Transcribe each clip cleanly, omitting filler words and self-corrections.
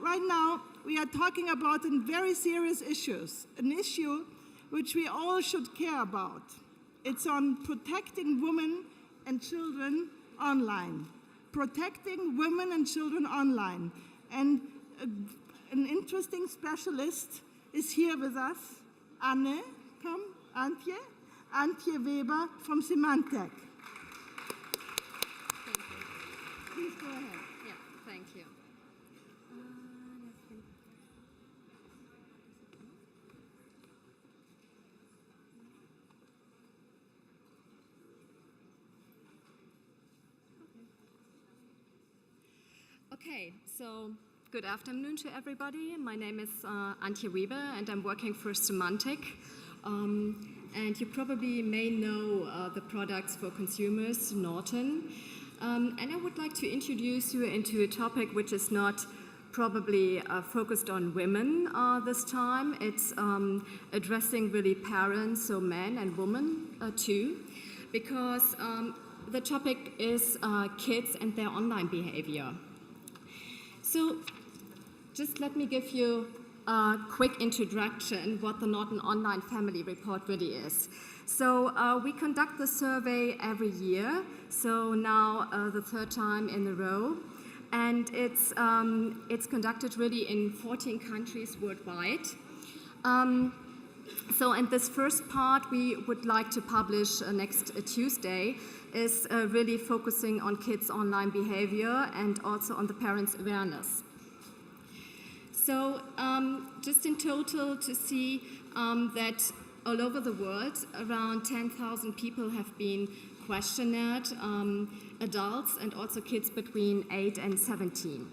Right now, we are talking about a very serious issue, an issue which we all should care about. It's on protecting women and children online. Protecting women and children online. And an interesting specialist is here with us. Antje Weber from Symantec. Please go ahead. Yeah, thank you. Okay, so good afternoon to everybody. My name is Antje Weber and I'm working for Symantec. And you probably may know the products for consumers, Norton. And I would like to introduce you into a topic which is not probably focused on women this time. It's addressing really parents, so men and women too, because the topic is kids and their online behavior. So just let me give you a quick introduction what the Norton Online Family Report really is. So we conduct the survey every year, so now the third time in a row. And it's conducted really in 14 countries worldwide. So in this first part we would like to publish next Tuesday is really focusing on kids' online behavior and also on the parents' awareness. So just in total to see that all over the world around 10,000 people have been questioned, adults and also kids between 8 and 17.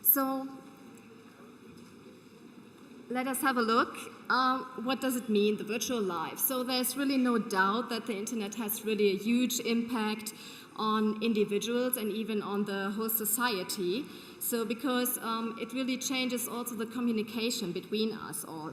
So let us have a look. What does it mean, the virtual life? So there's really no doubt that the internet has really a huge impact on individuals and even on the whole society. So because it really changes also the communication between us all.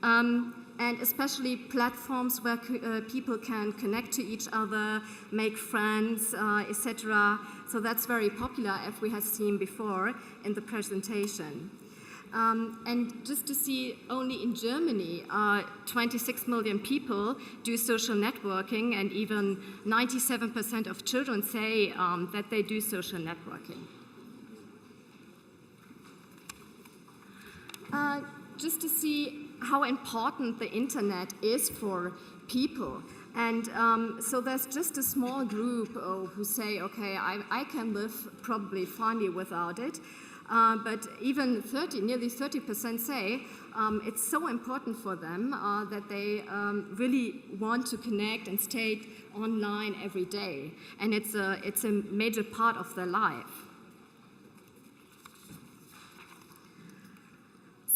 And especially platforms where people can connect to each other, make friends, etc. So that's very popular, as we have seen before in the presentation. And just to see, only in Germany, 26 million people do social networking, and even 97% of children say that they do social networking. Just to see how important the internet is for people. And so there's just a small group who say, okay, I can live probably finely without it. But even nearly 30% say it's so important for them that they really want to connect and stay online every day. And it's a major part of their life.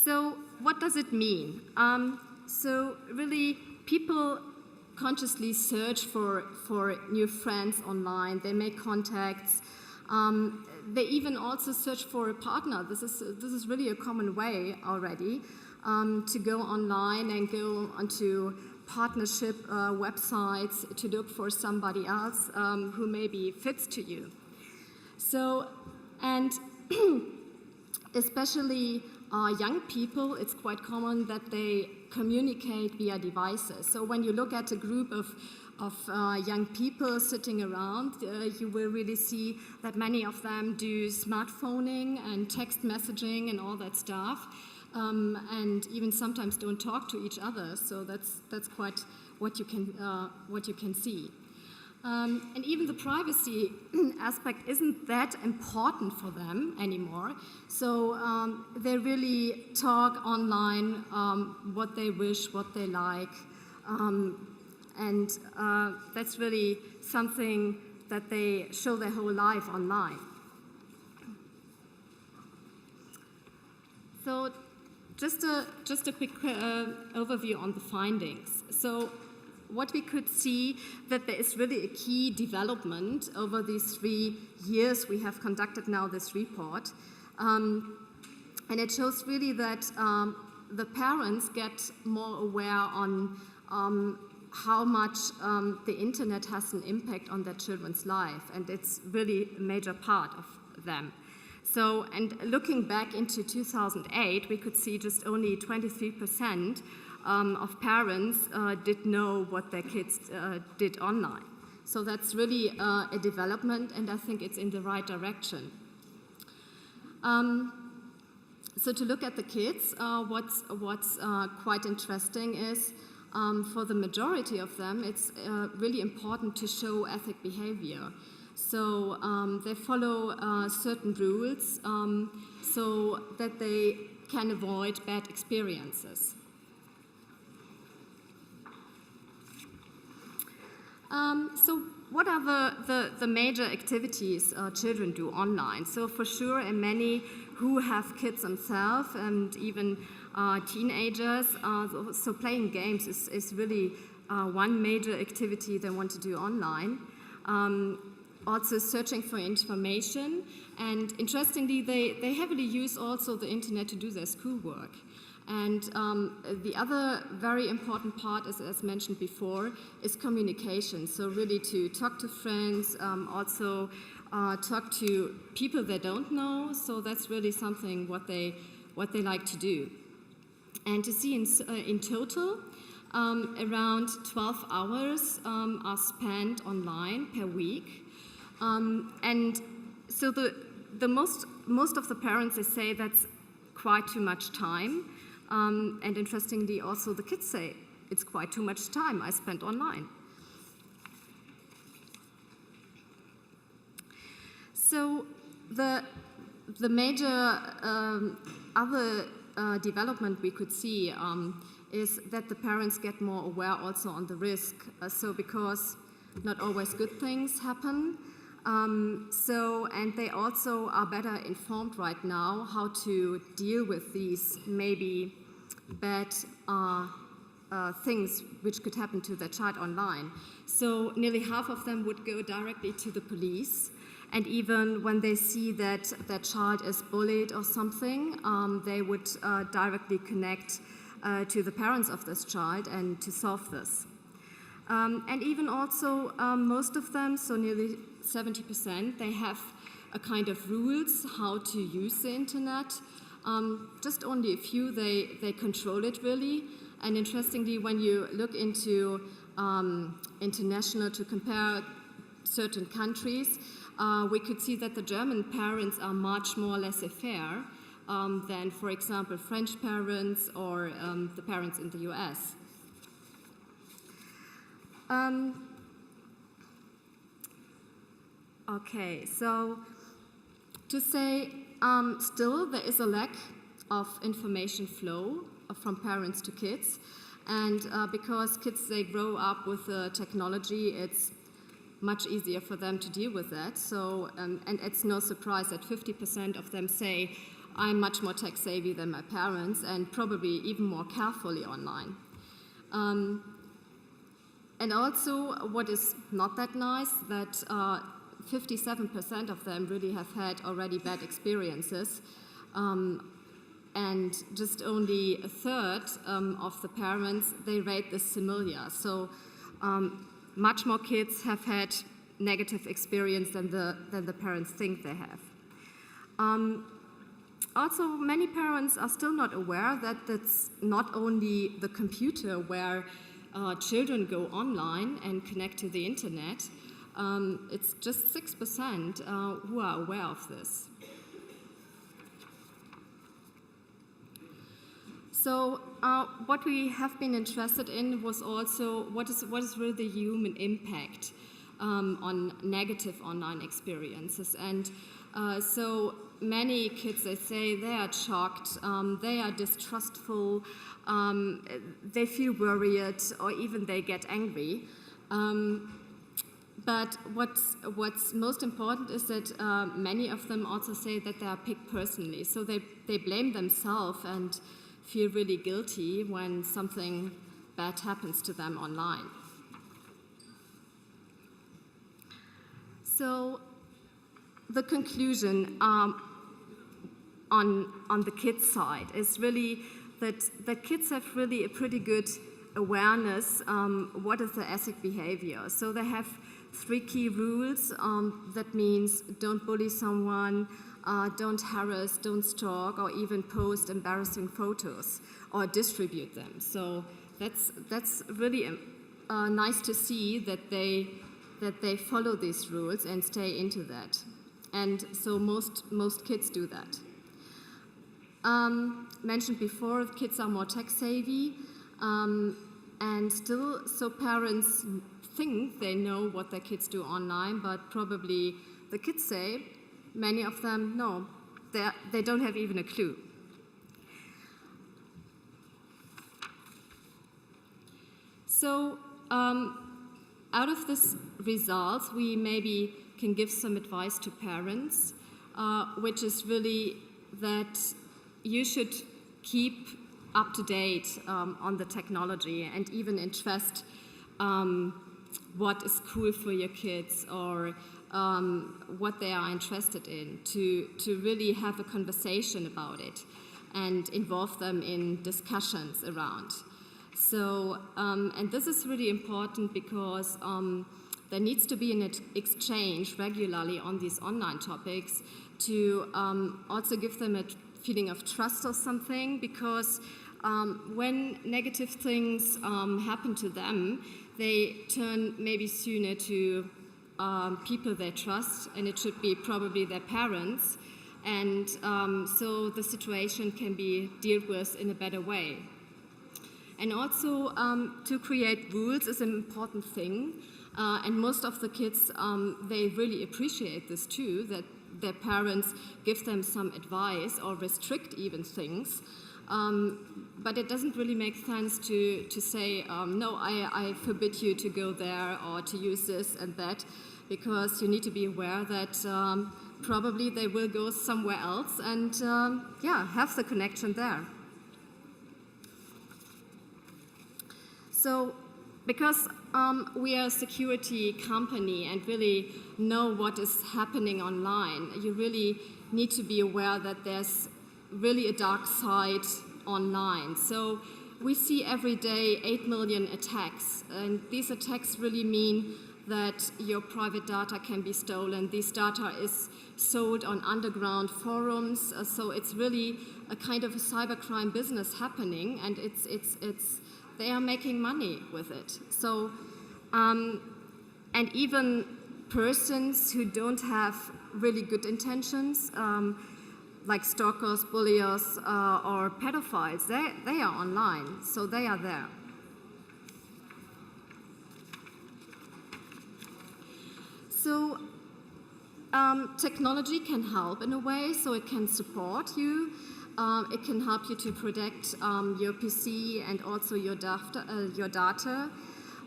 So what does it mean? So really, people consciously search for new friends online. They make contacts. They even also search for a partner. This is really a common way already to go online and go onto partnership websites to look for somebody else who maybe fits to you. So, and especially young people, it's quite common that they communicate via devices. So when you look at a group of young people sitting around, you will really see that many of them do smartphoning and text messaging and all that stuff, and even sometimes don't talk to each other. So that's quite what you can see. And even the privacy aspect isn't that important for them anymore. So they really talk online what they wish, what they like. And that's really something that they show their whole life online. So just a quick overview on the findings. So what we could see that there is really a key development over these 3 years we have conducted now this report. And it shows really that the parents get more aware on how much the internet has an impact on their children's life, and it's really a major part of them. So, and looking back into 2008, we could see just only 23% of parents did know what their kids did online. So that's really a development, and I think it's in the right direction. So to look at the kids, what's quite interesting is for the majority of them, it's really important to show ethic behavior. So they follow certain rules so that they can avoid bad experiences. So what are the major activities children do online? So for sure, and many who have kids themselves and even teenagers, so playing games is really one major activity they want to do online. Also searching for information, and interestingly, they heavily use also the internet to do their schoolwork. And the other very important part, as mentioned before, is communication. So really to talk to friends, also talk to people they don't know. So that's really something what they like to do. And to see in total, around 12 hours are spent online per week. And so the most of the parents, they say that's quite too much time. And interestingly, also the kids say it's quite too much time I spent online. So the major other development we could see is that the parents get more aware also on the risk. So because not always good things happen. And they also are better informed right now how to deal with these maybe bad things which could happen to their child online. So nearly half of them would go directly to the police, and even when they see that their child is bullied or something, they would directly connect to the parents of this child and to solve this. And even also most of them, so nearly 70%, they have a kind of rules how to use the internet. Just only a few, they control it really. And interestingly, when you look into international to compare certain countries, we could see that the German parents are much more laissez-faire than, for example, French parents or the parents in the US. Okay, so to say still there is a lack of information flow from parents to kids, and because kids, they grow up with technology, it's much easier for them to deal with that. So, and it's no surprise that 50% of them say, I'm much more tech savvy than my parents, and probably even more carefully online. And also, what is not that nice, that 57% of them really have had already bad experiences, and just only a third of the parents, they rate this similar. So much more kids have had negative experience than the parents think they have. Also, many parents are still not aware that that's not only the computer where children go online and connect to the internet. It's just 6% who are aware of this. So what we have been interested in was also what is really the human impact on negative online experiences. And so many kids, they say they are shocked, they are distrustful, they feel worried, or even they get angry. But what's most important is that many of them also say that they are picked personally. So they blame themselves and feel really guilty when something bad happens to them online. So the conclusion on the kids' side is really that the kids have really a pretty good awareness what is the ethic behavior. So they have 3 key rules. That means don't bully someone, don't harass, don't stalk, or even post embarrassing photos or distribute them. So that's really nice to see that they follow these rules and stay into that. And so most kids do that. Mentioned before, kids are more tech savvy, and still, so parents think they know what their kids do online, but probably the kids say, many of them, no, they don't have even a clue. So out of this results, we maybe can give some advice to parents, which is really that you should keep up to date on the technology and even interest what is cool for your kids or what they are interested in, to really have a conversation about it and involve them in discussions around. So, and this is really important because there needs to be an exchange regularly on these online topics to also give them a feeling of trust or something, because when negative things happen to them, they turn maybe sooner to people they trust, and it should be probably their parents, and so the situation can be dealt with in a better way. And also to create rules is an important thing, and most of the kids, they really appreciate this too, that their parents give them some advice or restrict even things. But it doesn't really make sense to say, no, I forbid you to go there or to use this and that, because you need to be aware that probably they will go somewhere else and yeah, have the connection there. So, because we are a security company and really know what is happening online, you really need to be aware that there's really a dark side online. So we see every day 8 million attacks, and these attacks really mean that your private data can be stolen. This data is sold on underground forums, so it's really a kind of a cybercrime business happening, and they are making money with it. So, and even persons who don't have really good intentions, like stalkers, bullies, or pedophiles, they are online, so they are there. So technology can help in a way, so it can support you. It can help you to protect your PC and also your data,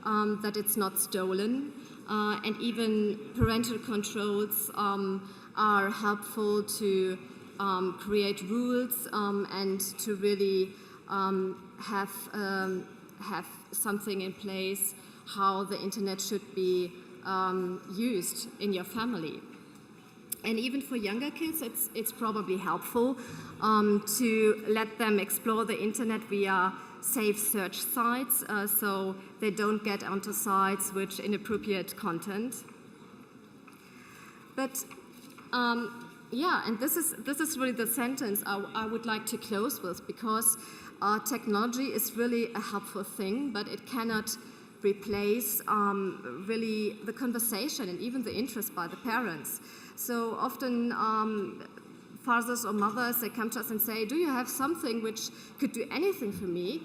that it's not stolen. And even parental controls are helpful to create rules and to really have something in place how the internet should be used in your family. And even for younger kids, it's probably helpful to let them explore the internet via safe search sites, so they don't get onto sites with inappropriate content. But yeah, and this is really the sentence I would like to close with, because technology is really a helpful thing, but it cannot replace really the conversation and even the interest by the parents. So often fathers or mothers, they come to us and say, do you have something which could do anything for me?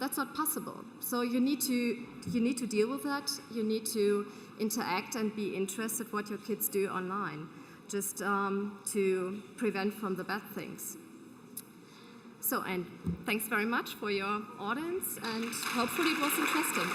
That's not possible. So you need to deal with that. You need to interact and be interested what your kids do online, just to prevent from the bad things. So, and thanks very much for your audience, and hopefully it was interesting.